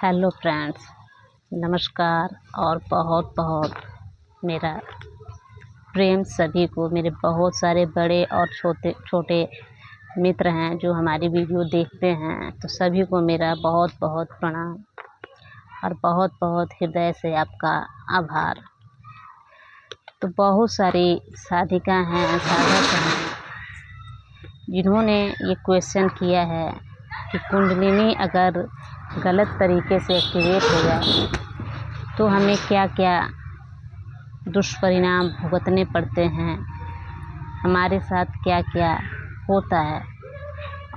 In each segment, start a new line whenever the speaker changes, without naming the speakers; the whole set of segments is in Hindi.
हेलो फ्रेंड्स, नमस्कार और बहुत बहुत मेरा प्रेम सभी को। मेरे बहुत सारे बड़े और छोटे छोटे मित्र हैं जो हमारी वीडियो देखते हैं, तो सभी को मेरा बहुत बहुत प्रणाम और बहुत बहुत हृदय से आपका आभार। तो बहुत सारी साधक हैं जिन्होंने ये क्वेश्चन किया है कि कुंडलिनी अगर गलत तरीके से एक्टिवेट हो जाए तो हमें क्या क्या दुष्परिणाम भुगतने पड़ते हैं, हमारे साथ क्या क्या होता है।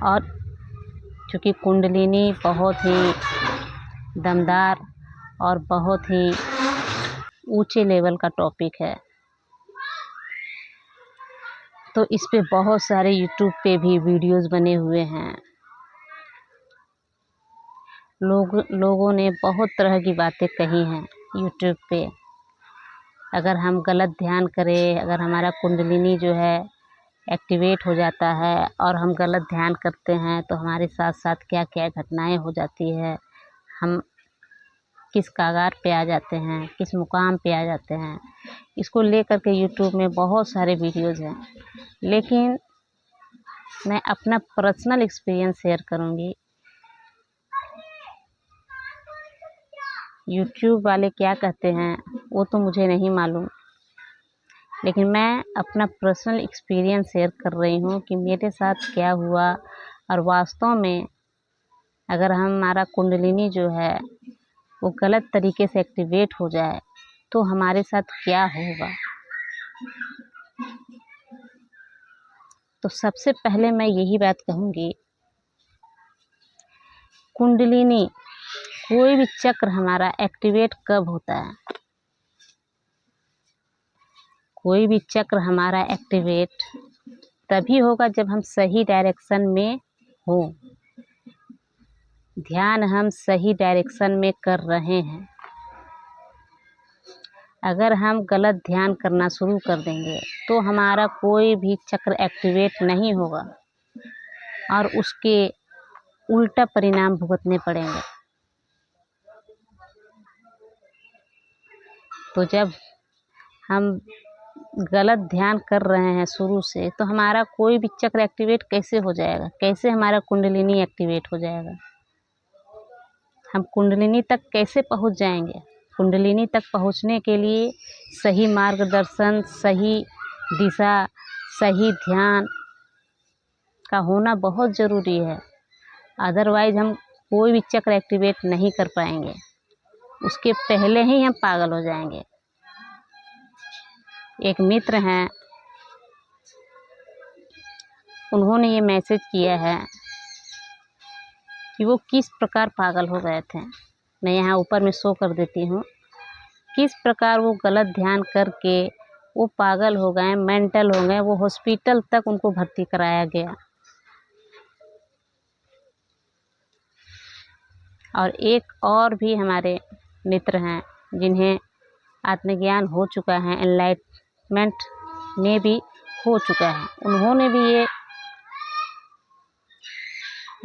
और चूँकि कुंडलिनी बहुत ही दमदार और बहुत ही ऊंचे लेवल का टॉपिक है, तो इस पे बहुत सारे यूट्यूब पे भी वीडियोस बने हुए हैं। लोगों ने बहुत तरह की बातें कही हैं यूट्यूब पे। अगर हम गलत ध्यान करें, अगर हमारा कुंडलिनी जो है एक्टिवेट हो जाता है और हम गलत ध्यान करते हैं तो हमारे साथ साथ क्या क्या घटनाएं हो जाती है, हम किस कागार पे आ जाते हैं, किस मुकाम पे आ जाते हैं, इसको लेकर के यूट्यूब में बहुत सारे वीडियोज़ हैं। लेकिन मैं अपना पर्सनल एक्सपीरियंस शेयर करूँगी। यूट्यूब वाले क्या कहते हैं वो तो मुझे नहीं मालूम, लेकिन मैं अपना पर्सनल एक्सपीरियंस शेयर कर रही हूँ कि मेरे साथ क्या हुआ। और वास्तव में अगर हमारा कुंडलिनी जो है वो गलत तरीके से एक्टिवेट हो जाए तो हमारे साथ क्या होगा। तो सबसे पहले मैं यही बात कहूँगी, कुंडलिनी कोई भी चक्र हमारा एक्टिवेट कब होता है? कोई भी चक्र हमारा एक्टिवेट तभी होगा जब हम सही डायरेक्शन में हो, ध्यान हम सही डायरेक्शन में कर रहे हैं। अगर हम गलत ध्यान करना शुरू कर देंगे तो हमारा कोई भी चक्र एक्टिवेट नहीं होगा और उसके उल्टा परिणाम भुगतने पड़ेंगे। तो जब हम गलत ध्यान कर रहे हैं शुरू से, तो हमारा कोई भी चक्र एक्टिवेट कैसे हो जाएगा, कैसे हमारा कुंडलिनी एक्टिवेट हो जाएगा, हम कुंडलिनी तक कैसे पहुंच जाएंगे। कुंडलिनी तक पहुंचने के लिए सही मार्गदर्शन, सही दिशा, सही ध्यान का होना बहुत ज़रूरी है। अदरवाइज हम कोई भी चक्र एक्टिवेट नहीं कर पाएंगे, उसके पहले ही हम पागल हो जाएंगे। एक मित्र हैं, उन्होंने ये मैसेज किया है कि वो किस प्रकार पागल हो गए थे। मैं यहाँ ऊपर में शो कर देती हूँ किस प्रकार वो गलत ध्यान करके वो पागल हो गए, मेंटल हो गए, वो हॉस्पिटल तक उनको भर्ती कराया गया। और एक और भी हमारे मित्र हैं जिन्हें आत्मज्ञान हो चुका है, एनलाइटमेंट में भी हो चुका है। उन्होंने भी ये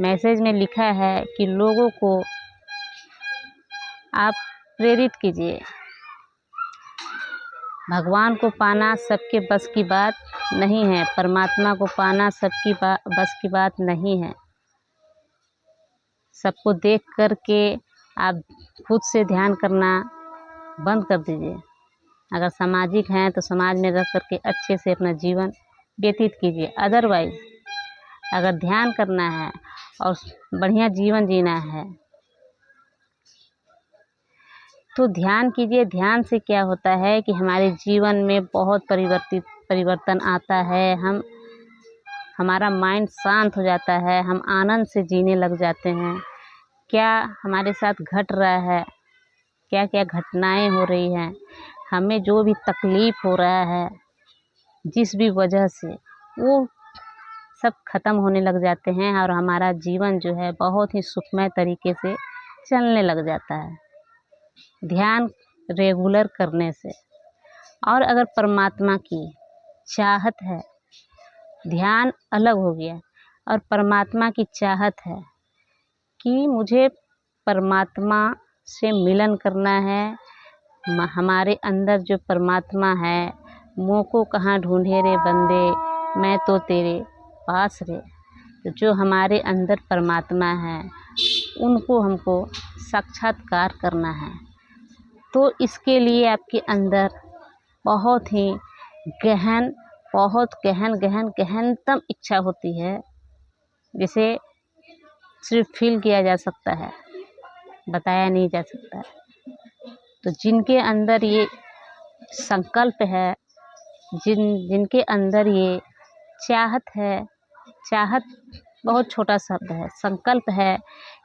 मैसेज में लिखा है कि लोगों को आप प्रेरित कीजिए, भगवान को पाना सबके बस की बात नहीं है, परमात्मा को पाना सबकी बस की बात नहीं है। सबको देख कर के आप खुद से ध्यान करना बंद कर दीजिए। अगर सामाजिक हैं तो समाज में रह कर के अच्छे से अपना जीवन व्यतीत कीजिए। अदरवाइज अगर ध्यान करना है और बढ़िया जीवन जीना है तो ध्यान कीजिए। ध्यान से क्या होता है कि हमारे जीवन में बहुत परिवर्तन आता है। हमारा माइंड शांत हो जाता है, हम आनंद से जीने लग जाते हैं। क्या हमारे साथ घट रहा है, क्या क्या घटनाएं हो रही हैं, हमें जो भी तकलीफ़ हो रहा है जिस भी वजह से, वो सब ख़त्म होने लग जाते हैं और हमारा जीवन जो है बहुत ही सुखमय तरीके से चलने लग जाता है ध्यान रेगुलर करने से। और अगर परमात्मा की चाहत है, ध्यान अलग हो गया, और परमात्मा की चाहत है कि मुझे परमात्मा से मिलन करना है। हमारे अंदर जो परमात्मा है, मोह को कहाँ ढूंढे रे बंदे, मैं तो तेरे पास रे। तो जो हमारे अंदर परमात्मा है उनको हमको साक्षात्कार करना है। तो इसके लिए आपके अंदर बहुत ही गहनतम इच्छा होती है, जिसे सिर्फ फील किया जा सकता है, बताया नहीं जा सकता। तो जिनके अंदर ये संकल्प है, जिनके अंदर ये चाहत है, चाहत बहुत छोटा शब्द है, संकल्प है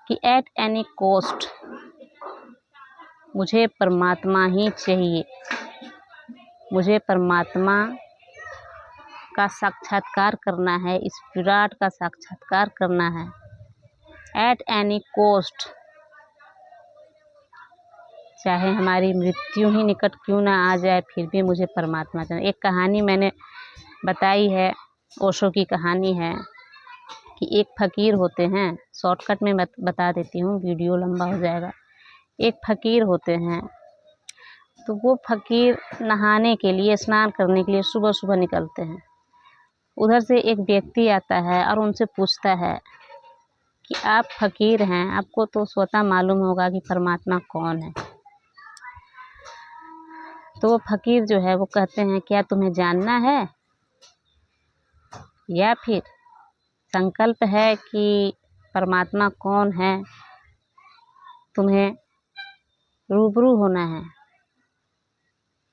कि एट एनी कॉस्ट मुझे परमात्मा ही चाहिए, मुझे परमात्मा का साक्षात्कार करना है, इस विराट का साक्षात्कार करना है एट एनी कॉस्ट, चाहे हमारी मृत्यु ही निकट क्यों ना आ जाए, फिर भी मुझे परमात्मा चाहिए। एक कहानी मैंने बताई है, ओशो की कहानी है कि एक फ़कीर होते हैं, शॉर्टकट में बता देती हूँ, वीडियो लंबा हो जाएगा। एक फ़कीर होते हैं, तो वो फ़कीर नहाने के लिए, स्नान करने के लिए सुबह सुबह निकलते हैं। उधर से एक व्यक्ति आता है और उनसे पूछता है कि आप फ़कीर हैं, आपको तो स्वतः मालूम होगा कि परमात्मा कौन है। तो वो फ़कीर जो है वो कहते हैं, क्या तुम्हें जानना है या फिर संकल्प है कि परमात्मा कौन है तुम्हें रूबरू होना है,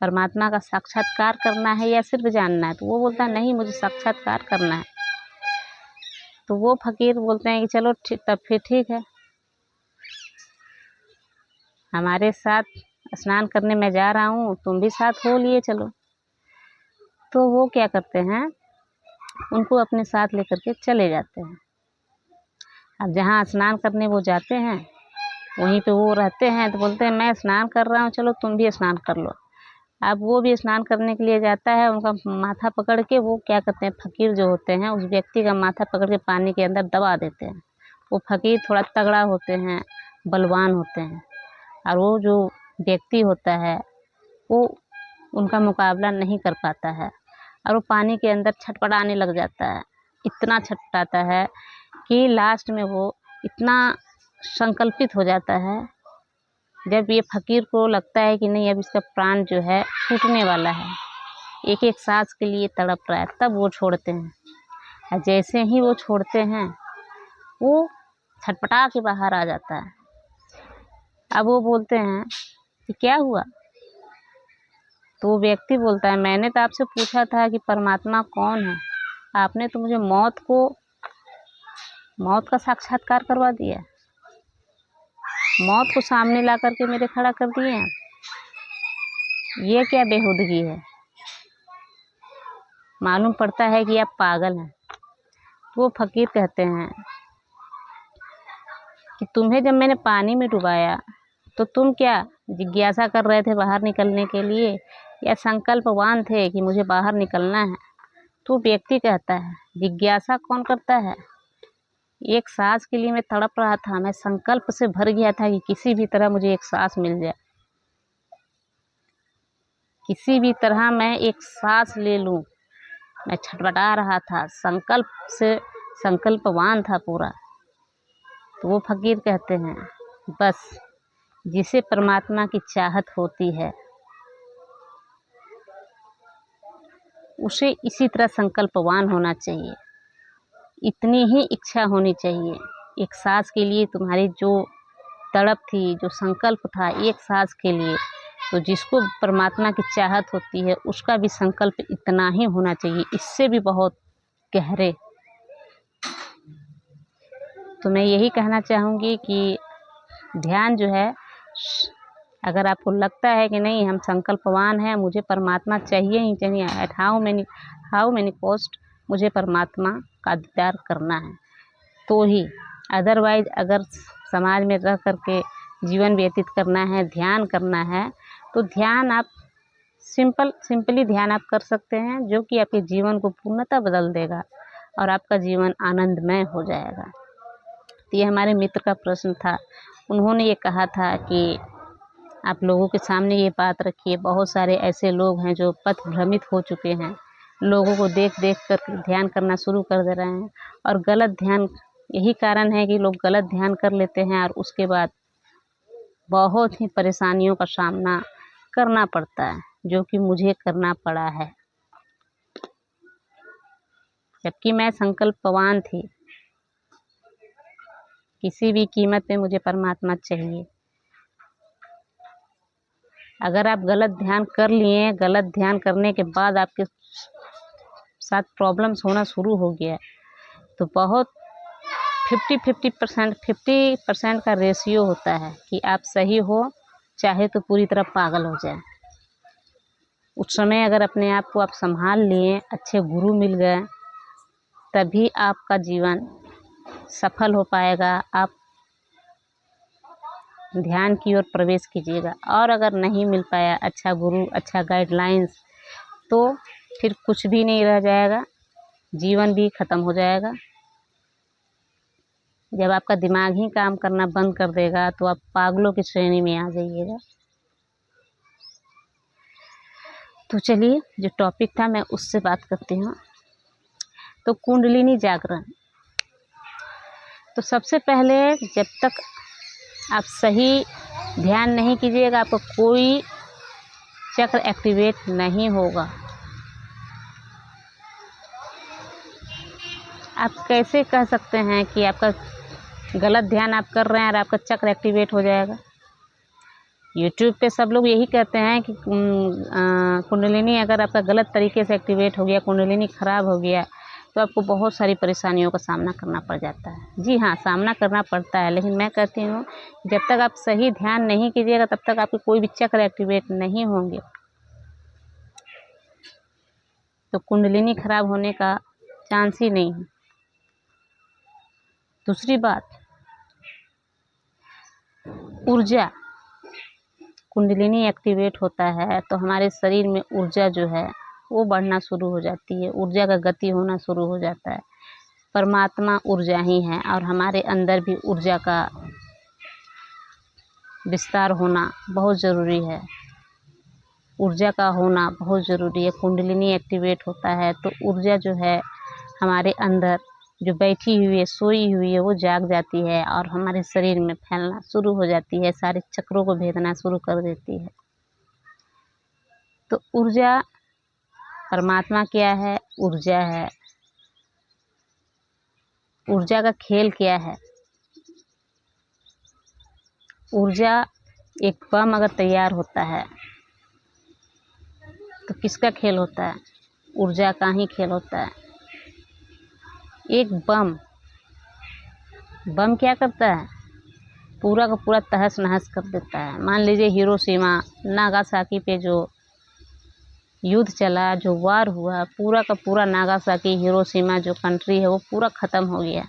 परमात्मा का साक्षात्कार करना है या सिर्फ जानना है? तो वो बोलता है नहीं, मुझे साक्षात्कार करना है। तो वो फ़कीर बोलते हैं कि चलो तब फिर ठीक है, हमारे साथ स्नान करने मैं जा रहा हूँ, तुम भी साथ हो लिए चलो। तो वो क्या करते हैं, उनको अपने साथ लेकर के चले जाते हैं। अब जहाँ स्नान करने वो जाते हैं वहीं पे वो रहते हैं, तो बोलते हैं मैं स्नान कर रहा हूँ, चलो तुम भी स्नान कर लो। अब वो भी स्नान करने के लिए जाता है, उनका माथा पकड़ के वो क्या करते हैं, फ़कीर जो होते हैं उस व्यक्ति का माथा पकड़ के पानी के अंदर दबा देते हैं। वो फ़कीर थोड़ा तगड़ा होते हैं, बलवान होते हैं, और वो जो व्यक्ति होता है वो उनका मुकाबला नहीं कर पाता है और वो पानी के अंदर छटपटाने लग जाता है। इतना छटपटाता है कि लास्ट में वो इतना संकल्पित हो जाता है, जब ये फ़कीर को लगता है कि नहीं अब इसका प्राण जो है छूटने वाला है, एक एक सांस के लिए तड़प रहा है, तब वो छोड़ते हैं। और जैसे ही वो छोड़ते हैं वो छटपटा के बाहर आ जाता है। अब वो बोलते हैं कि क्या हुआ? तो वो व्यक्ति बोलता है, मैंने तो आपसे पूछा था कि परमात्मा कौन है, आपने तो मुझे मौत का साक्षात्कार करवा दिया, मौत को सामने ला करके मेरे खड़ा कर दिए हैं। ये क्या बेहूदगी है? मालूम पड़ता है कि आप पागल हैं। तो वो फ़कीर कहते हैं कि तुम्हें जब मैंने पानी में डुबाया तो तुम क्या जिज्ञासा कर रहे थे बाहर निकलने के लिए, या संकल्पवान थे कि मुझे बाहर निकलना है? तो व्यक्ति कहता है, जिज्ञासा कौन करता है, एक सांस के लिए मैं तड़प रहा था, मैं संकल्प से भर गया था कि किसी भी तरह मुझे एक सांस मिल जाए, किसी भी तरह मैं एक सांस ले लूं। मैं छटपटा रहा था, संकल्प से संकल्पवान था पूरा। तो वो फ़कीर कहते हैं, बस जिसे परमात्मा की चाहत होती है उसे इसी तरह संकल्पवान होना चाहिए, इतनी ही इच्छा होनी चाहिए। एक सांस के लिए तुम्हारी जो तड़प थी, जो संकल्प था एक सांस के लिए, तो जिसको परमात्मा की चाहत होती है उसका भी संकल्प इतना ही होना चाहिए, इससे भी बहुत गहरे। तो मैं यही कहना चाहूँगी कि ध्यान जो है, अगर आपको लगता है कि नहीं हम संकल्पवान हैं, मुझे परमात्मा चाहिए ही चाहिए, एट हाउ मेनी कॉस्ट मुझे परमात्मा का दीदार करना है, तो ही। अदरवाइज अगर समाज में रह करके जीवन व्यतीत करना है, ध्यान करना है, तो ध्यान आप सिंपली ध्यान आप कर सकते हैं, जो कि आपके जीवन को पूर्णतः बदल देगा और आपका जीवन आनंदमय हो जाएगा। तो ये हमारे मित्र का प्रश्न था उन्होंने ये कहा था कि आप लोगों के सामने ये बात रखिए, बहुत सारे ऐसे लोग हैं जो पथ भ्रमित हो चुके हैं, लोगों को देख देख कर ध्यान करना शुरू कर दे रहे हैं और गलत ध्यान, यही कारण है कि लोग गलत ध्यान कर लेते हैं और उसके बाद बहुत ही परेशानियों का सामना करना पड़ता है, जो कि मुझे करना पड़ा है। जबकि मैं संकल्पवान थी, किसी भी कीमत पे मुझे परमात्मा चाहिए। अगर आप गलत ध्यान कर लिए, गलत ध्यान करने के बाद आपके साथ प्रॉब्लम्स होना शुरू हो गया, तो बहुत 50% का रेशियो होता है कि आप सही हो, चाहे तो पूरी तरह पागल हो जाए। उस समय अगर अपने आप को आप संभाल लिए, अच्छे गुरु मिल गए, तभी आपका जीवन सफल हो पाएगा। आप ध्यान की ओर प्रवेश कीजिएगा। और अगर नहीं मिल पाया अच्छा गुरु, अच्छा गाइडलाइंस, तो फिर कुछ भी नहीं रह जाएगा, जीवन भी ख़त्म हो जाएगा। जब आपका दिमाग ही काम करना बंद कर देगा तो आप पागलों की श्रेणी में आ जाइएगा। तो चलिए, जो टॉपिक था मैं उससे बात करती हूँ। तो कुंडलिनी जागरण, तो सबसे पहले जब तक आप सही ध्यान नहीं कीजिएगा, आपको कोई चक्र एक्टिवेट नहीं होगा। आप कैसे कह सकते हैं कि आपका गलत ध्यान आप कर रहे हैं और आपका चक्र एक्टिवेट हो जाएगा? यूट्यूब पे सब लोग यही कहते हैं कि कुंडलिनी अगर आपका गलत तरीके से एक्टिवेट हो गया, कुंडलिनी ख़राब हो गया, तो आपको बहुत सारी परेशानियों का सामना करना पड़ जाता है। जी हाँ, सामना करना पड़ता है, लेकिन मैं कहती हूँ जब तक आप सही ध्यान नहीं कीजिएगा तब तक आपके कोई भी चक्र एक्टिवेट नहीं होंगे। तो कुंडलिनी ख़राब होने का चांस ही नहीं है। दूसरी बात, ऊर्जा, कुंडलिनी एक्टिवेट होता है तो हमारे शरीर में ऊर्जा जो है वो बढ़ना शुरू हो जाती है, ऊर्जा का गति होना शुरू हो जाता है। परमात्मा ऊर्जा ही है और हमारे अंदर भी ऊर्जा का विस्तार होना बहुत ज़रूरी है, ऊर्जा का होना बहुत ज़रूरी है। कुंडलिनी एक्टिवेट होता है तो ऊर्जा जो है हमारे अंदर जो बैठी हुई है, सोई हुई है, वो जाग जाती है और हमारे शरीर में फैलना शुरू हो जाती है, सारे चक्रों को भेदना शुरू कर देती है। तो ऊर्जा, परमात्मा क्या है? ऊर्जा है। ऊर्जा का खेल क्या है? ऊर्जा, एक बम अगर तैयार होता है तो किसका खेल होता है? ऊर्जा का ही खेल होता है। एक बम क्या करता है? पूरा का पूरा तहस नहस कर देता है। मान लीजिए हिरोशिमा नागासाकी पे जो युद्ध चला, जो वार हुआ, पूरा का पूरा नागासाकी, हिरोशिमा जो कंट्री है वो पूरा ख़त्म हो गया।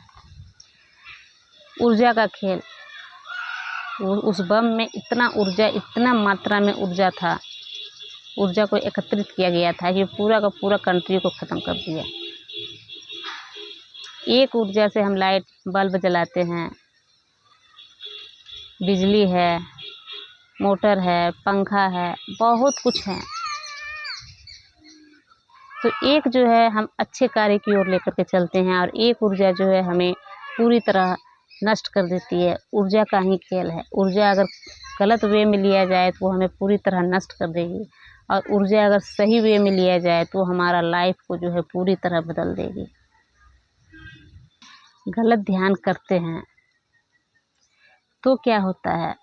ऊर्जा का खेल, उस बम में इतना ऊर्जा, इतना मात्रा में ऊर्जा था, ऊर्जा को एकत्रित किया गया था कि पूरा का पूरा कंट्री को ख़त्म कर दिया। एक ऊर्जा से हम लाइट बल्ब जलाते हैं, बिजली है, मोटर है, पंखा है, बहुत कुछ है। तो एक जो है हम अच्छे कार्य की ओर लेकर के चलते हैं और एक ऊर्जा जो है हमें पूरी तरह नष्ट कर देती है। ऊर्जा का ही खेल है। ऊर्जा अगर गलत वे में लिया जाए तो हमें पूरी तरह नष्ट कर देगी और ऊर्जा अगर सही वे में लिया जाए तो हमारा लाइफ को जो है पूरी तरह बदल देगी। गलत ध्यान करते हैं तो क्या होता है?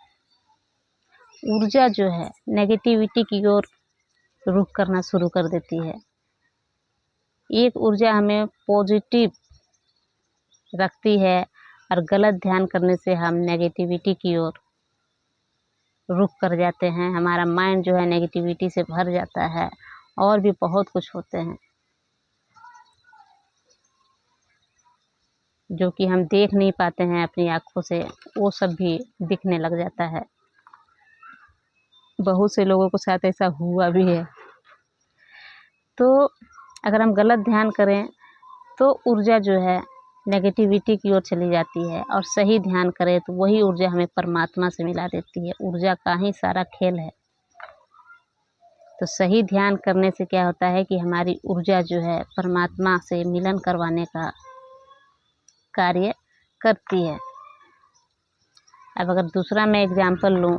ऊर्जा जो है नेगेटिविटी की ओर रुख करना शुरू कर देती है। एक ऊर्जा हमें पॉजिटिव रखती है और गलत ध्यान करने से हम नेगेटिविटी की ओर रुख कर जाते हैं। हमारा माइंड जो है नेगेटिविटी से भर जाता है और भी बहुत कुछ होते हैं जो कि हम देख नहीं पाते हैं अपनी आँखों से, वो सब भी दिखने लग जाता है। बहुत से लोगों के साथ ऐसा हुआ भी है। तो अगर हम गलत ध्यान करें तो ऊर्जा जो है नेगेटिविटी की ओर चली जाती है। और सही ध्यान करें तो वही ऊर्जा हमें परमात्मा से मिला देती है। ऊर्जा का ही सारा खेल है। तो सही ध्यान करने से क्या होता है कि हमारी ऊर्जा जो है परमात्मा से मिलन करवाने का कार्य करती है। अब अगर दूसरा मैं एग्जाम्पल लूँ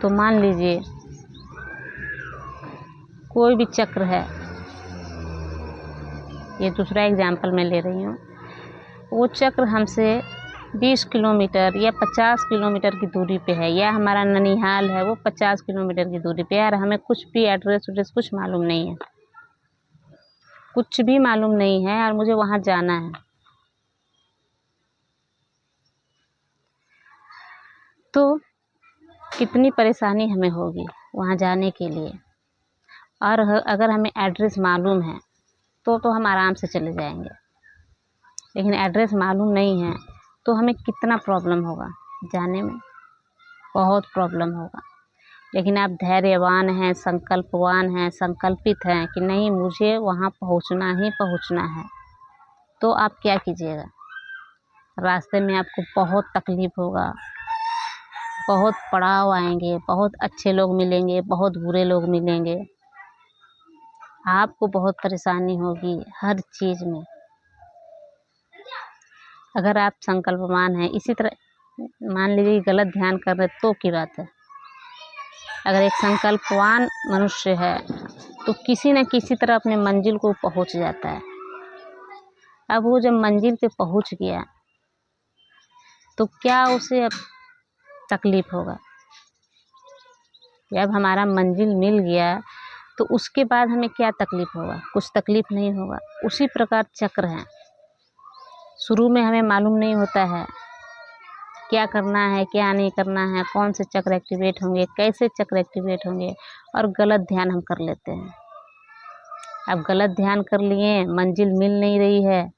तो मान लीजिए कोई भी चक्र है, ये दूसरा एग्जाम्पल मैं ले रही हूँ। वो चक्र हमसे 20 किलोमीटर या 50 किलोमीटर की दूरी पे है, या हमारा ननिहाल है वो 50 किलोमीटर की दूरी पे है, और हमें कुछ भी एड्रेस कुछ मालूम नहीं है, कुछ भी मालूम नहीं है, और मुझे वहाँ जाना है। तो कितनी परेशानी हमें होगी वहाँ जाने के लिए। और अगर हमें एड्रेस मालूम है तो हम आराम से चले जाएंगे, लेकिन एड्रेस मालूम नहीं है तो हमें कितना प्रॉब्लम होगा जाने में, बहुत प्रॉब्लम होगा। लेकिन आप धैर्यवान हैं, संकल्पवान हैं, संकल्पित हैं कि नहीं मुझे वहाँ पहुँचना ही पहुँचना है, तो आप क्या कीजिएगा, रास्ते में आपको बहुत तकलीफ़ होगा, बहुत पड़ाव आएंगे, बहुत अच्छे लोग मिलेंगे, बहुत बुरे लोग मिलेंगे, आपको बहुत परेशानी होगी हर चीज़ में। अगर आप संकल्पवान हैं, इसी तरह मान लीजिए गलत ध्यान कर रहे तो की बात है। अगर एक संकल्पवान मनुष्य है तो किसी न किसी तरह अपने मंजिल को पहुंच जाता है। अब वो जब मंजिल पे पहुंच गया तो क्या उसे अब तकलीफ़ होगा? जब हमारा मंजिल मिल गया तो उसके बाद हमें क्या तकलीफ़ होगा? कुछ तकलीफ़ नहीं होगा। उसी प्रकार चक्र है, शुरू में हमें मालूम नहीं होता है क्या करना है क्या नहीं करना है, कौन से चक्र एक्टिवेट होंगे, कैसे चक्र एक्टिवेट होंगे, और गलत ध्यान हम कर लेते हैं। अब गलत ध्यान कर लिए, मंजिल मिल नहीं रही है,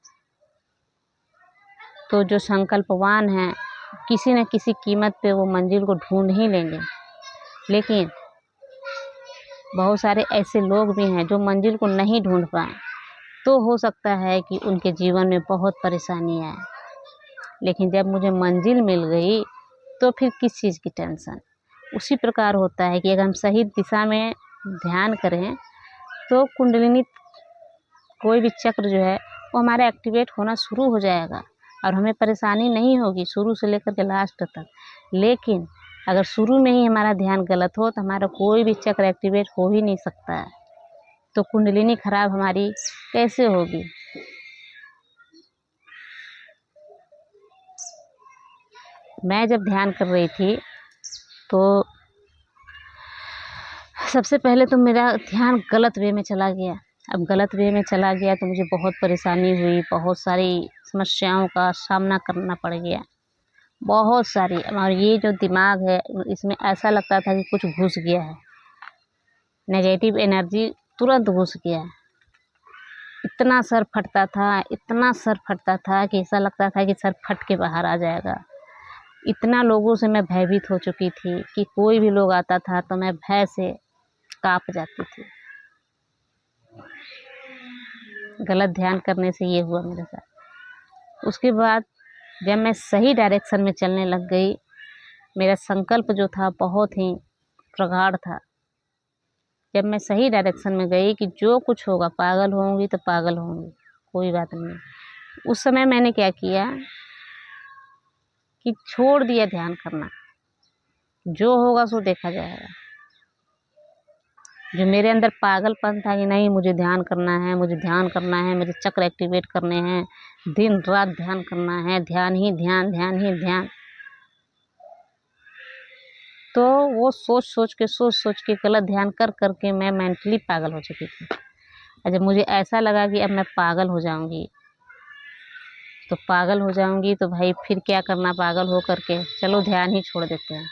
तो जो संकल्पवान हैं किसी न किसी कीमत पे वो मंजिल को ढूंढ ही लेंगे। लेकिन बहुत सारे ऐसे लोग भी हैं जो मंजिल को नहीं ढूंढ पाए, तो हो सकता है कि उनके जीवन में बहुत परेशानी आए। लेकिन जब मुझे मंजिल मिल गई तो फिर किस चीज़ की टेंशन। उसी प्रकार होता है कि अगर हम सही दिशा में ध्यान करें तो कुंडलिनी कोई भी चक्र जो है वो हमारा एक्टिवेट होना शुरू हो जाएगा और हमें परेशानी नहीं होगी शुरू से लेकर के लास्ट तक। लेकिन अगर शुरू में ही हमारा ध्यान गलत हो तो हमारा कोई भी चक्र एक्टिवेट हो ही नहीं सकता है, तो कुंडलिनी खराब हमारी कैसे होगी। मैं जब ध्यान कर रही थी तो सबसे पहले तो मेरा ध्यान गलत वे में चला गया। अब गलत वे में चला गया तो मुझे बहुत परेशानी हुई, बहुत सारी समस्याओं का सामना करना पड़ गया, बहुत सारी। और ये जो दिमाग है इसमें ऐसा लगता था कि कुछ घुस गया है, नेगेटिव एनर्जी तुरंत घुस गया। इतना सर फटता था, इतना सर फटता था कि ऐसा लगता था कि सर फट के बाहर आ जाएगा। इतना लोगों से मैं भयभीत हो चुकी थी कि कोई भी लोग आता था तो मैं भय से काँप जाती थी। गलत ध्यान करने से ये हुआ मेरे साथ। उसके बाद जब मैं सही डायरेक्शन में चलने लग गई, मेरा संकल्प जो था बहुत ही प्रगाढ़ था। जब मैं सही डायरेक्शन में गई कि जो कुछ होगा, पागल होंगी तो पागल होंगी, कोई बात नहीं, उस समय मैंने क्या किया कि छोड़ दिया ध्यान करना, जो होगा सो देखा जाएगा। जो मेरे अंदर पागलपन था कि नहीं मुझे ध्यान करना है, मुझे ध्यान करना है, मुझे चक्र एक्टिवेट करने हैं, दिन रात ध्यान करना है, ध्यान ही ध्यान, ध्यान ही ध्यान, तो वो सोच सोच के गलत ध्यान कर करके मैं मेंटली पागल हो चुकी थी। और जब मुझे ऐसा लगा कि अब मैं पागल हो जाऊंगी तो भाई फिर क्या करना पागल हो करके, चलो ध्यान ही छोड़ देते हैं।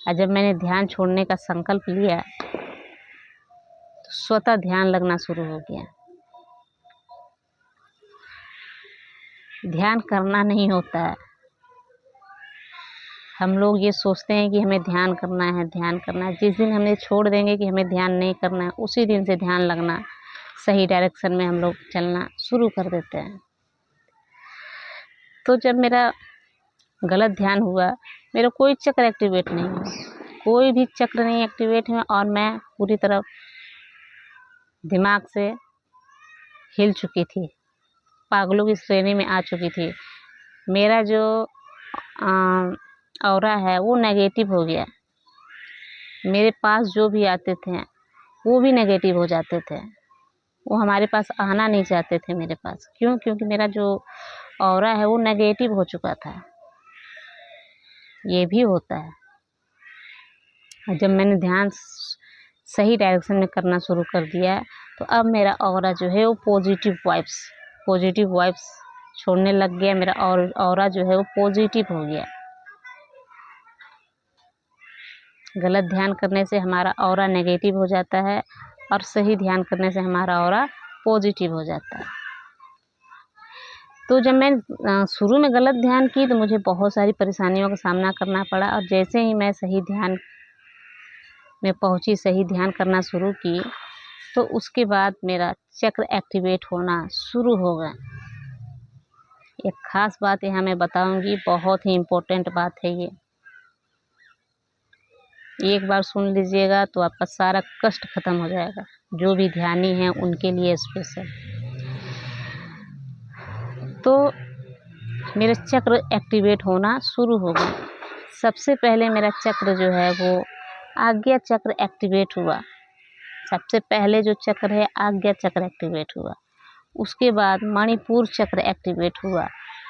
और जब मैंने ध्यान छोड़ने का संकल्प लिया तो स्वतः ध्यान लगना शुरू हो गया। ध्यान करना नहीं होता है, हम लोग ये सोचते हैं कि हमें ध्यान करना है, ध्यान करना है। जिस दिन हमें छोड़ देंगे कि हमें ध्यान नहीं करना है, उसी दिन से ध्यान लगना, सही डायरेक्शन में हम लोग चलना शुरू कर देते हैं। तो जब मेरा गलत ध्यान हुआ, मेरा कोई चक्र एक्टिवेट नहीं हुआ, कोई भी चक्र नहीं एक्टिवेट हुआ और मैं पूरी तरह दिमाग से हिल चुकी थी, पागलों की श्रेणी में आ चुकी थी। मेरा जो ऑरा है वो नेगेटिव हो गया। मेरे पास जो भी आते थे वो भी नेगेटिव हो जाते थे, वो हमारे पास आना नहीं चाहते थे मेरे पास। क्यों? क्योंकि मेरा जो ऑरा है वो नेगेटिव हो चुका था। ये भी होता है। और जब मैंने ध्यान सही डायरेक्शन में करना शुरू कर दिया तो अब मेरा ऑरा जो है वो पॉजिटिव वाइब्स छोड़ने लग गया। मेरा ऑरा जो है वो पॉजिटिव हो गया। गलत ध्यान करने से हमारा ऑरा नेगेटिव हो जाता है और सही ध्यान करने से हमारा ऑरा पॉजिटिव हो जाता है। तो जब मैं शुरू में गलत ध्यान की तो मुझे बहुत सारी परेशानियों का सामना करना पड़ा, और जैसे ही मैं सही ध्यान में पहुंची, सही ध्यान करना शुरू की, तो उसके बाद मेरा चक्र एक्टिवेट होना शुरू हो गया। एक ख़ास बात यहाँ मैं बताऊंगी, बहुत ही इम्पोर्टेंट बात है ये। एक बार सुन लीजिएगा तो आपका सारा कष्ट खत्म हो जाएगा। जो भी ध्यानी हैं उनके लिए स्पेशल। तो मेरे चक्र एक्टिवेट होना शुरू हो गया। सबसे पहले मेरा चक्र जो है वो आज्ञा चक्र एक्टिवेट हुआ। सबसे पहले जो चक्र है आज्ञा चक्र एक्टिवेट हुआ। उसके बाद मणिपुर चक्र एक्टिवेट हुआ,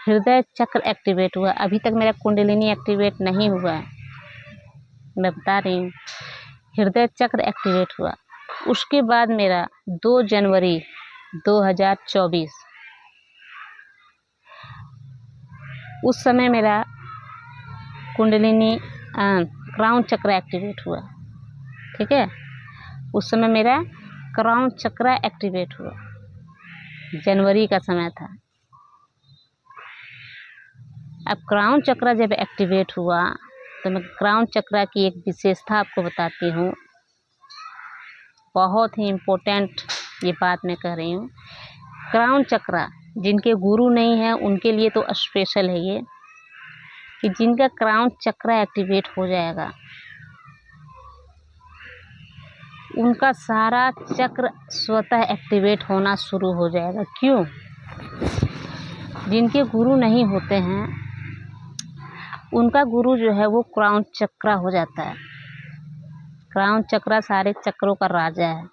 हृदय चक्र एक्टिवेट हुआ। अभी तक मेरा कुंडलिनी एक्टिवेट नहीं हुआ है, मैं बता रही हूँ। हृदय चक्र एक्टिवेट हुआ। उसके बाद मेरा 2 जनवरी 2024 उस समय मेरा कुंडलिनी क्राउन चक्र एक्टिवेट हुआ। ठीक है, उस समय मेरा क्राउन चक्र एक्टिवेट हुआ, जनवरी का समय था। अब क्राउन चक्र जब एक्टिवेट हुआ तो मैं क्राउन चक्र की एक विशेषता आपको बताती हूँ। बहुत ही इम्पोर्टेंट ये बात मैं कह रही हूँ। क्राउन चक्र जिनके गुरु नहीं है उनके लिए तो स्पेशल है ये, कि जिनका क्राउन चक्र एक्टिवेट हो जाएगा उनका सारा चक्र स्वतः एक्टिवेट होना शुरू हो जाएगा। क्यों? जिनके गुरु नहीं होते हैं उनका गुरु जो है वो क्राउन चक्र हो जाता है। क्राउन चक्र सारे चक्रों का राजा है।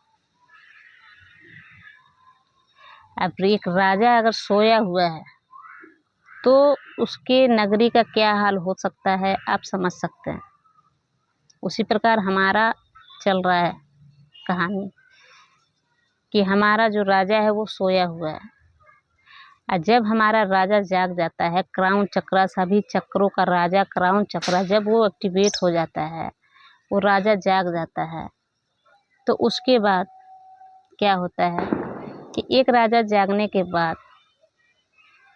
अब एक राजा अगर सोया हुआ है तो उसके नगरी का क्या हाल हो सकता है आप समझ सकते हैं। उसी प्रकार हमारा चल रहा है कहानी कि हमारा जो राजा है वो सोया हुआ है, और जब हमारा राजा जाग जाता है, क्राउन चक्र सभी चक्रों का राजा क्राउन चक्र जब वो एक्टिवेट हो जाता है, वो राजा जाग जाता है, तो उसके बाद क्या होता है कि एक राजा जागने के बाद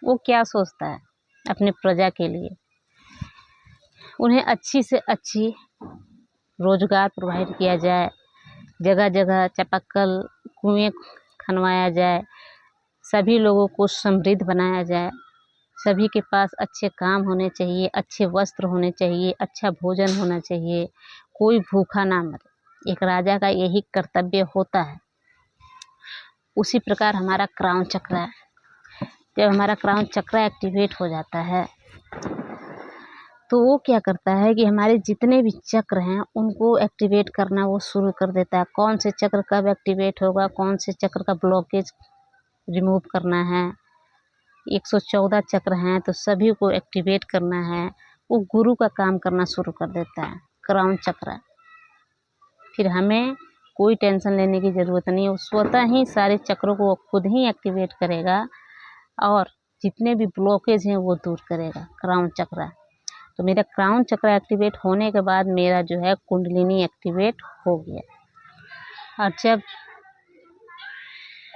वो क्या सोचता है अपने प्रजा के लिए, उन्हें अच्छी से अच्छी रोजगार प्रोवाइड किया जाए, जगह जगह चापाकल कुएं खनवाया जाए, सभी लोगों को समृद्ध बनाया जाए, सभी के पास अच्छे काम होने चाहिए, अच्छे वस्त्र होने चाहिए, अच्छा भोजन होना चाहिए, कोई भूखा ना मरे। एक राजा का यही कर्तव्य होता है। उसी प्रकार हमारा क्राउन चक्र है। जब हमारा क्राउन चक्र एक्टिवेट हो जाता है तो वो क्या करता है कि हमारे जितने भी चक्र हैं उनको एक्टिवेट करना वो शुरू कर देता है। कौन से चक्र कब एक्टिवेट होगा, कौन से चक्र का ब्लॉकेज रिमूव करना है, 114 चक्र हैं तो सभी को एक्टिवेट करना है। वो गुरु का काम करना शुरू कर देता है क्राउन चक्र। फिर हमें कोई टेंशन लेने की ज़रूरत नहीं है, वो स्वतः ही सारे चक्रों को खुद ही एक्टिवेट करेगा और जितने भी ब्लॉकेज हैं वो दूर करेगा क्राउन चक्र। तो मेरा क्राउन चक्र एक्टिवेट होने के बाद मेरा जो है कुंडलिनी एक्टिवेट हो गया। और जब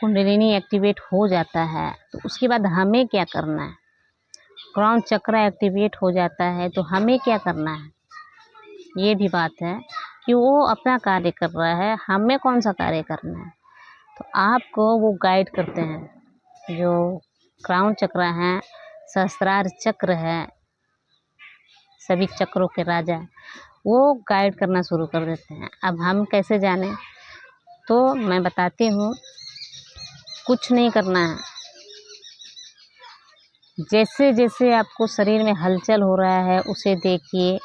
कुंडलिनी एक्टिवेट हो जाता है तो उसके बाद हमें क्या करना है। क्राउन चक्र एक्टिवेट हो जाता है तो हमें क्या करना है, ये भी बात है कि वो अपना कार्य कर रहा है, हमें कौन सा कार्य करना है। तो आपको वो गाइड करते हैं, जो क्राउन चक्र हैं सहस्त्रार चक्र है, सभी चक्रों के राजा, वो गाइड करना शुरू कर देते हैं। अब हम कैसे जानें? तो मैं बताती हूँ। कुछ नहीं करना है, जैसे जैसे आपको शरीर में हलचल हो रहा है उसे देखिए।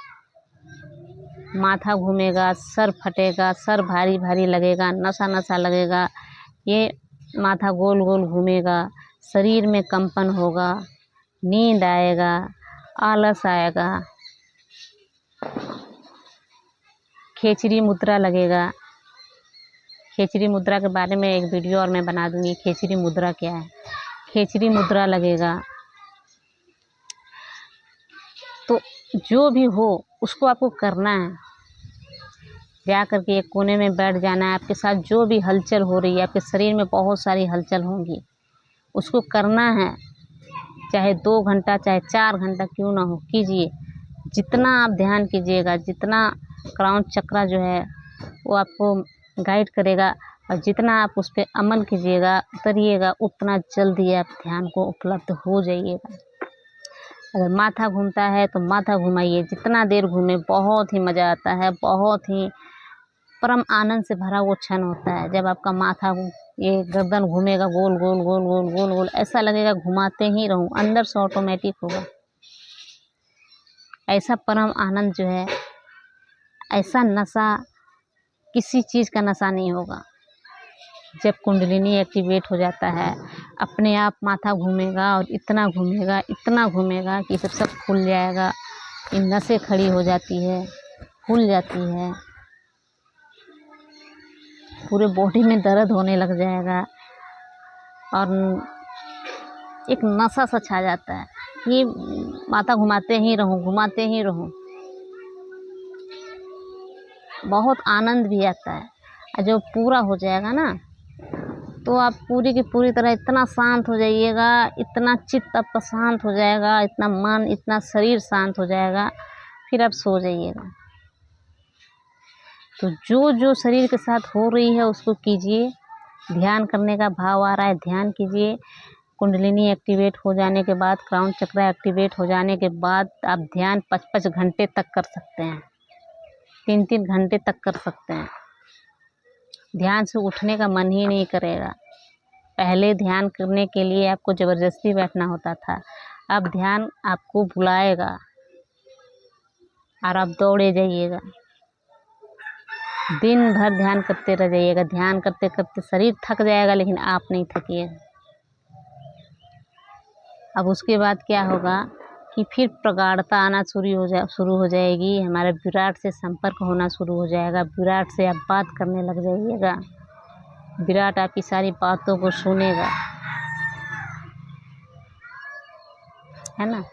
माथा घूमेगा, सर फटेगा, सर भारी भारी लगेगा, नशा नशा लगेगा, ये माथा गोल गोल घूमेगा, शरीर में कंपन होगा, नींद आएगा, आलस आएगा, खेचरी मुद्रा लगेगा। खेचरी मुद्रा के बारे में एक वीडियो और मैं बना दूंगी, खेचरी मुद्रा क्या है। खेचरी मुद्रा लगेगा। तो जो भी हो उसको आपको करना है। जा करके एक कोने में बैठ जाना है। आपके साथ जो भी हलचल हो रही है, आपके शरीर में बहुत सारी हलचल होंगी, उसको करना है। चाहे 2 घंटा चाहे 4 घंटा क्यों ना हो, कीजिए। जितना आप ध्यान कीजिएगा, जितना क्राउन चक्रा जो है वो आपको गाइड करेगा, और जितना आप उस पर अमल कीजिएगा, उतरिएगा, उतना जल्दी आप ध्यान को उपलब्ध हो जाइएगा। अगर माथा घूमता है तो माथा घुमाइए, जितना देर घूमे, बहुत ही मज़ा आता है। बहुत ही परम आनंद से भरा वो क्षण होता है जब आपका माथा ये गर्दन घूमेगा, गोल गोल गोल गोल गोल गोल, ऐसा लगेगा घुमाते ही रहूं, अंदर से ऑटोमेटिक होगा। ऐसा परम आनंद जो है, ऐसा नशा किसी चीज़ का नशा नहीं होगा। जब कुंडलिनी एक्टिवेट हो जाता है, अपने आप माथा घूमेगा, और इतना घूमेगा कि सब खुल जाएगा। ये नसें खड़ी हो जाती है, खुल जाती है, पूरे बॉडी में दर्द होने लग जाएगा, और एक नशा सा छा जाता है कि माथा घुमाते ही रहूं, घुमाते ही रहूं। बहुत आनंद भी आता है। और जब पूरा हो जाएगा ना, तो आप पूरी की पूरी तरह इतना शांत हो जाइएगा, इतना चित्त आपका शांत हो जाएगा, इतना मन, इतना शरीर शांत हो जाएगा, फिर आप सो जाइएगा। तो जो जो शरीर के साथ हो रही है उसको कीजिए। ध्यान करने का भाव आ रहा है, ध्यान कीजिए। कुंडलिनी एक्टिवेट हो जाने के बाद, क्राउन चक्र एक्टिवेट हो जाने के बाद आप ध्यान 5-5 घंटे तक कर सकते हैं, 3-3 घंटे तक कर सकते हैं। ध्यान से उठने का मन ही नहीं करेगा। पहले ध्यान करने के लिए आपको ज़बरदस्ती बैठना होता था, अब ध्यान आपको बुलाएगा और आप दौड़े जाइएगा। दिन भर ध्यान करते रह जाइएगा। ध्यान करते करते शरीर थक जाएगा, लेकिन आप नहीं थकिएगा। अब उसके बाद क्या होगा कि फिर प्रगाढ़ता आना शुरू हो जाएगी। हमारा विराट से संपर्क होना शुरू हो जाएगा। विराट से आप बात करने लग जाइएगा। विराट आपकी सारी बातों को सुनेगा, है ना।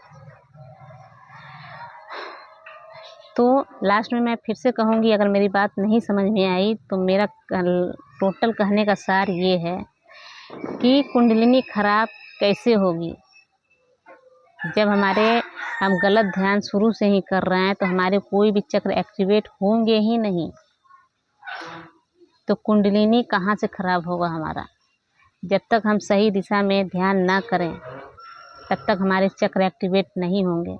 तो लास्ट में मैं फिर से कहूँगी, अगर मेरी बात नहीं समझ में आई तो मेरा टोटल कहने का सार ये है कि कुंडलिनी खराब कैसे होगी। जब हम गलत ध्यान शुरू से ही कर रहे हैं तो हमारे कोई भी चक्र एक्टिवेट होंगे ही नहीं। तो कुंडलिनी कहाँ से खराब होगा हमारा? जब तक हम सही दिशा में ध्यान ना करें तब तक हमारे चक्र एक्टिवेट नहीं होंगे।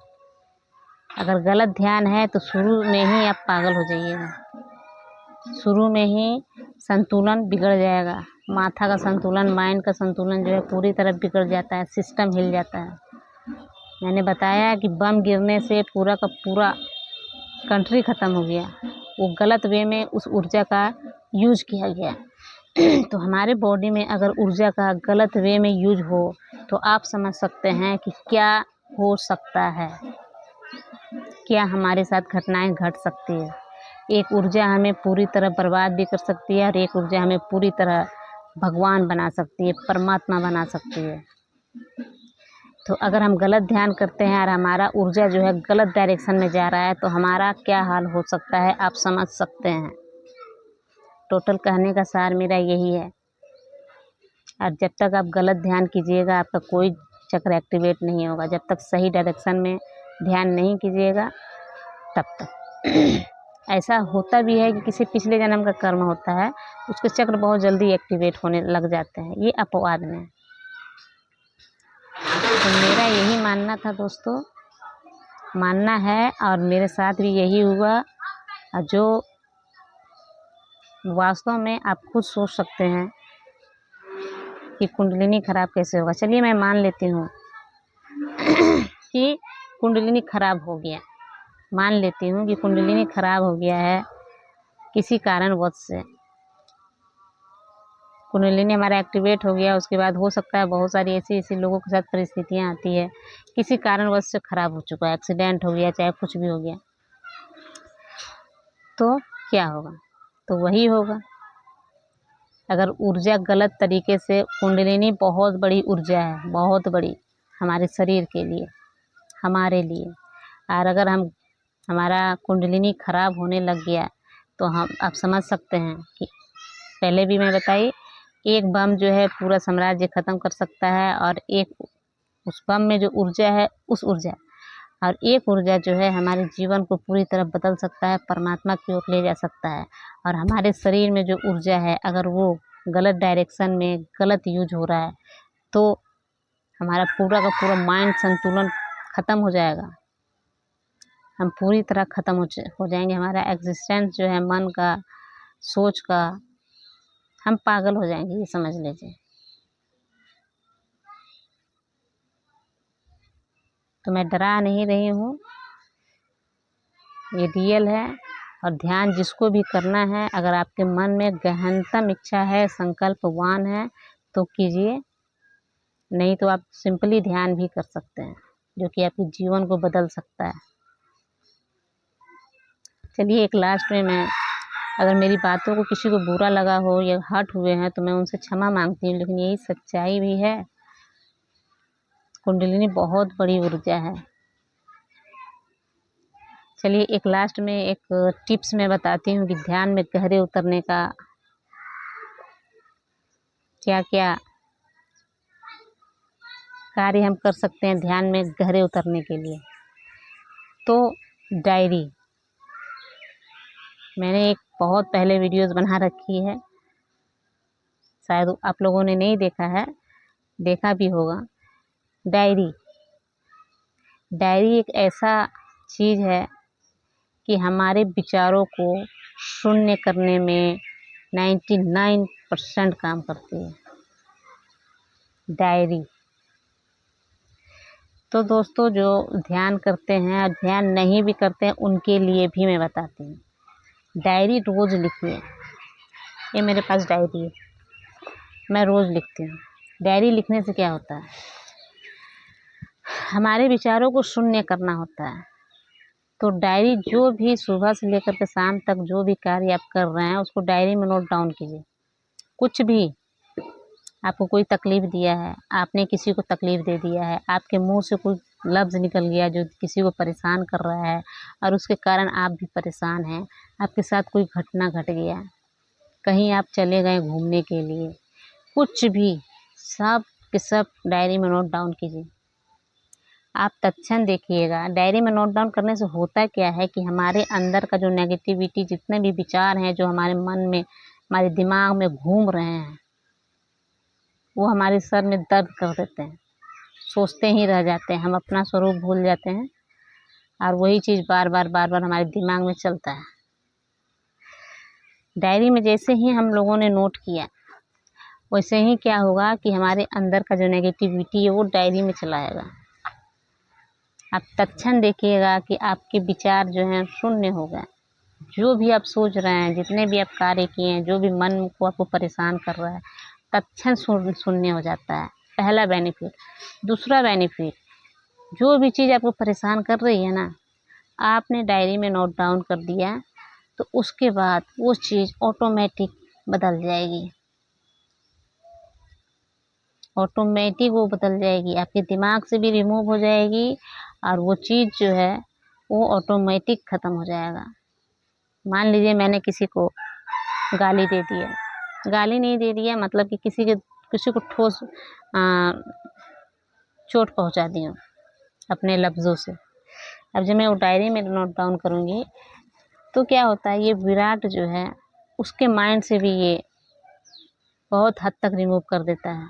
अगर गलत ध्यान है तो शुरू में ही आप पागल हो जाइएगा, शुरू में ही संतुलन बिगड़ जाएगा। माथा का संतुलन, माइंड का संतुलन जो है पूरी तरह बिगड़ जाता है, सिस्टम हिल जाता है। मैंने बताया कि बम गिरने से पूरा का पूरा कंट्री ख़त्म हो गया, वो गलत वे में उस ऊर्जा का यूज किया गया। तो हमारे बॉडी में अगर ऊर्जा का गलत वे में यूज हो तो आप समझ सकते हैं कि क्या हो सकता है, क्या हमारे साथ घटनाएं घट सकती है। एक ऊर्जा हमें पूरी तरह बर्बाद भी कर सकती है, और एक ऊर्जा हमें पूरी तरह भगवान बना सकती है, परमात्मा बना सकती है। तो अगर हम गलत ध्यान करते हैं और हमारा ऊर्जा जो है गलत डायरेक्शन में जा रहा है तो हमारा क्या हाल हो सकता है, आप समझ सकते हैं। टोटल कहने का सार मेरा यही है। और जब तक आप गलत ध्यान कीजिएगा आपका कोई चक्र एक्टिवेट नहीं होगा। जब तक सही डायरेक्शन में ध्यान नहीं कीजिएगा तब तक। ऐसा होता भी है कि किसी पिछले जन्म का कर्म होता है, उसके चक्र बहुत जल्दी एक्टिवेट होने लग जाते हैं। ये अपवाद में। तो मेरा यही मानना था दोस्तों, मानना है और मेरे साथ भी यही हुआ। और जो वास्तव में आप खुद सोच सकते हैं कि कुंडलिनी खराब कैसे होगा। चलिए मैं मान लेती हूँ कि कुंडलिनी खराब हो गया, मान लेती हूँ कि कुंडलिनी खराब हो गया है किसी कारणवश से। कुंडलिनी हमारा एक्टिवेट हो गया, उसके बाद हो सकता है बहुत सारी ऐसी लोगों के साथ परिस्थितियाँ आती है, किसी कारणवश से खराब हो चुका है, एक्सीडेंट हो गया, चाहे कुछ भी हो गया, तो क्या होगा? तो वही होगा। अगर ऊर्जा गलत तरीके से, कुंडलिनी बहुत बड़ी ऊर्जा है, बहुत बड़ी हमारे शरीर के लिए, हमारे लिए। और अगर हमारा कुंडलिनी खराब होने लग गया तो आप समझ सकते हैं कि पहले भी मैं बताई, एक बम जो है पूरा साम्राज्य ख़त्म कर सकता है, और एक उस बम में जो ऊर्जा है, उस ऊर्जा और एक ऊर्जा जो है हमारे जीवन को पूरी तरह बदल सकता है, परमात्मा की ओर ले जा सकता है। और हमारे शरीर में जो ऊर्जा है, अगर वो गलत डायरेक्शन में गलत यूज हो रहा है तो हमारा पूरा का पूरा माइंड संतुलन ख़त्म हो जाएगा, हम पूरी तरह ख़त्म हो जाएंगे। हमारा एग्जिस्टेंस जो है मन का, सोच का, हम पागल हो जाएंगे, ये समझ लीजिए। तो मैं डरा नहीं रही हूँ, ये रियल है। और ध्यान जिसको भी करना है, अगर आपके मन में गहनतम इच्छा है, संकल्पवान है तो कीजिए, नहीं तो आप सिंपली ध्यान भी कर सकते हैं, जो कि आपके जीवन को बदल सकता है। चलिए एक लास्ट में मैं, अगर मेरी बातों को किसी को बुरा लगा हो या हर्ट हुए हैं तो मैं उनसे क्षमा मांगती हूँ, लेकिन यही सच्चाई भी है। कुंडलिनी बहुत बड़ी ऊर्जा है। चलिए एक लास्ट में एक टिप्स मैं बताती हूँ कि ध्यान में गहरे उतरने का क्या क्या कार्य हम कर सकते हैं ध्यान में गहरे उतरने के लिए। तो डायरी, मैंने एक बहुत पहले वीडियोस बना रखी है, शायद आप लोगों ने नहीं देखा है, देखा भी होगा। डायरी एक ऐसा चीज़ है कि हमारे विचारों को शून्य करने में 99% काम करती है डायरी। तो दोस्तों जो ध्यान करते हैं और ध्यान नहीं भी करते हैं उनके लिए भी मैं बताती हूँ, डायरी रोज़ लिखिए। ये मेरे पास डायरी है, मैं रोज़ लिखती हूँ। डायरी लिखने से क्या होता है, हमारे विचारों को शून्य करना होता है। तो डायरी, जो भी सुबह से लेकर के शाम तक जो भी कार्य आप कर रहे हैं उसको डायरी में नोट डाउन कीजिए। कुछ भी आपको कोई तकलीफ़ दिया है, आपने किसी को तकलीफ़ दे दिया है, आपके मुंह से कोई लफ्ज़ निकल गया जो किसी को परेशान कर रहा है और उसके कारण आप भी परेशान हैं, आपके साथ कोई घटना घट गया, कहीं आप चले गए घूमने के लिए, कुछ भी, सब के सब डायरी में नोट डाउन कीजिए। आप तत्क्षण देखिएगा, डायरी में नोट डाउन करने से होता क्या है कि हमारे अंदर का जो नेगेटिविटी, जितने भी विचार हैं जो हमारे मन में, हमारे दिमाग में घूम रहे हैं, वो हमारे सर में दर्द कर देते हैं, सोचते ही रह जाते हैं, हम अपना स्वरूप भूल जाते हैं और वही चीज़ बार बार हमारे दिमाग में चलता है। डायरी में जैसे ही हम लोगों ने नोट किया, वैसे ही क्या होगा कि हमारे अंदर का जो नेगेटिविटी है वो डायरी में चला आएगा। आप तत्क्षण देखिएगा कि आपके विचार जो हैं शून्य हो गए। जो भी आप सोच रहे हैं, जितने भी आप कार्य किए हैं, जो भी मन को आपको परेशान कर रहा है, तत्क्षण शून्य हो जाता है, पहला बेनिफिट। दूसरा बेनिफिट, जो भी चीज़ आपको परेशान कर रही है ना, आपने डायरी में नोट डाउन कर दिया तो उसके बाद वो चीज़ ऑटोमेटिक बदल जाएगी, ऑटोमेटिक वो बदल जाएगी, आपके दिमाग से भी रिमूव हो जाएगी और वो चीज़ जो है वो ऑटोमेटिक ख़त्म हो जाएगा। मान लीजिए मैंने किसी को गाली दे दिया, गाली नहीं दे दिया मतलब कि किसी को ठोस चोट पहुंचा दी हूँ अपने लफ्ज़ों से। अब जब मैं वो डायरी में नोट डाउन करूँगी तो क्या होता है, ये विराट जो है उसके माइंड से भी ये बहुत हद तक रिमूव कर देता है,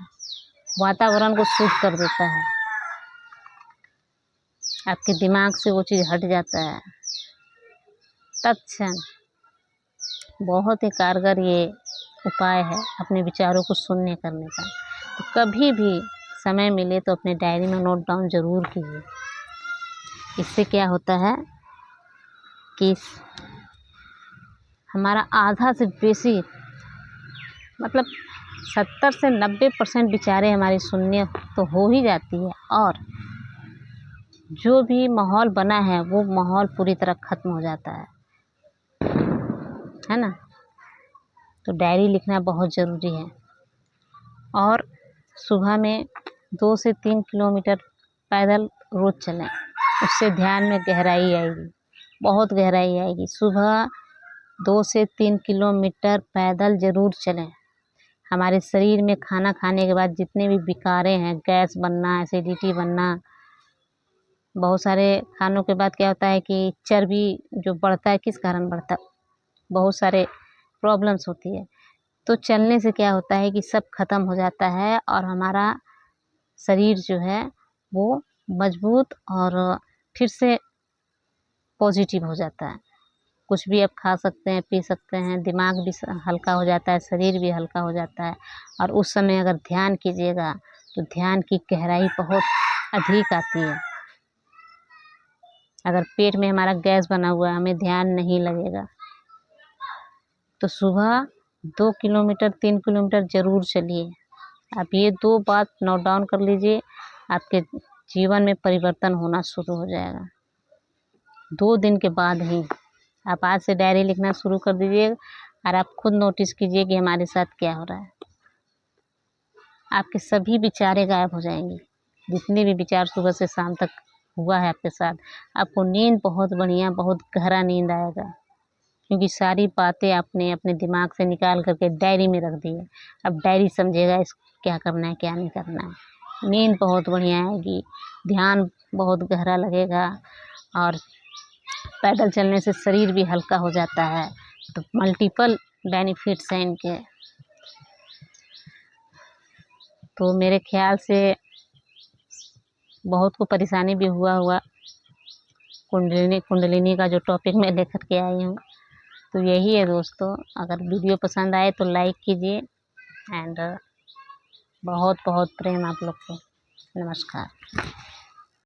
वातावरण को शुद्ध कर देता है। आपके दिमाग से वो चीज़ हट जाता है तत्क्षण। बहुत ही कारगर ये उपाय है अपने विचारों को शून्य करने का। तो कभी भी समय मिले तो अपने डायरी में नोट डाउन ज़रूर कीजिए। इससे क्या होता है कि हमारा आधा से बेसी मतलब 70 से 90% विचारें हमारी शून्य तो हो ही जाती है, और जो भी माहौल बना है वो माहौल पूरी तरह ख़त्म हो जाता है ना। तो डायरी लिखना बहुत ज़रूरी है। और सुबह में 2 से 3 किलोमीटर पैदल रोज़ चलें, उससे ध्यान में गहराई आएगी, बहुत गहराई आएगी। सुबह 2 से 3 किलोमीटर पैदल ज़रूर चलें। हमारे शरीर में खाना खाने के बाद जितने भी विकारें हैं, गैस बनना, एसिडिटी बनना, बहुत सारे खानों के बाद क्या होता है कि चर्बी जो बढ़ता है, किस कारण बढ़ता है, बहुत सारे प्रॉब्लम्स होती है। तो चलने से क्या होता है कि सब खत्म हो जाता है और हमारा शरीर जो है वो मजबूत और फिर से पॉजिटिव हो जाता है। कुछ भी आप खा सकते हैं, पी सकते हैं, दिमाग भी हल्का हो जाता है, शरीर भी हल्का हो जाता है। और उस समय अगर ध्यान कीजिएगा तो ध्यान की गहराई बहुत अधिक आती है। अगर पेट में हमारा गैस बना हुआ है, हमें ध्यान नहीं लगेगा। तो सुबह 2 किलोमीटर 3 किलोमीटर ज़रूर चलिए। आप ये 2 बात नोट डाउन कर लीजिए, आपके जीवन में परिवर्तन होना शुरू हो जाएगा 2 दिन के बाद ही। आप आज से डायरी लिखना शुरू कर दीजिए और आप खुद नोटिस कीजिए कि हमारे साथ क्या हो रहा है। आपके सभी विचारें गायब हो जाएंगी, जितने भी विचार सुबह से शाम तक हुआ है आपके साथ। आपको नींद बहुत बढ़िया, बहुत गहरा नींद आएगा, क्योंकि सारी बातें आपने अपने दिमाग से निकाल करके डायरी में रख दी है। अब डायरी समझेगा इस क्या करना है, क्या नहीं करना है। नींद बहुत बढ़िया आएगी, ध्यान बहुत गहरा लगेगा, और पैदल चलने से शरीर भी हल्का हो जाता है। तो मल्टीपल बेनिफिट्स हैं इनके। तो मेरे ख्याल से बहुत को परेशानी भी हुआ कुंडलिनी का जो टॉपिक मैं लेकर के आई हूँ। तो यही है दोस्तों, अगर वीडियो पसंद आए तो लाइक कीजिए। एंड बहुत बहुत प्रेम आप लोग को। नमस्कार।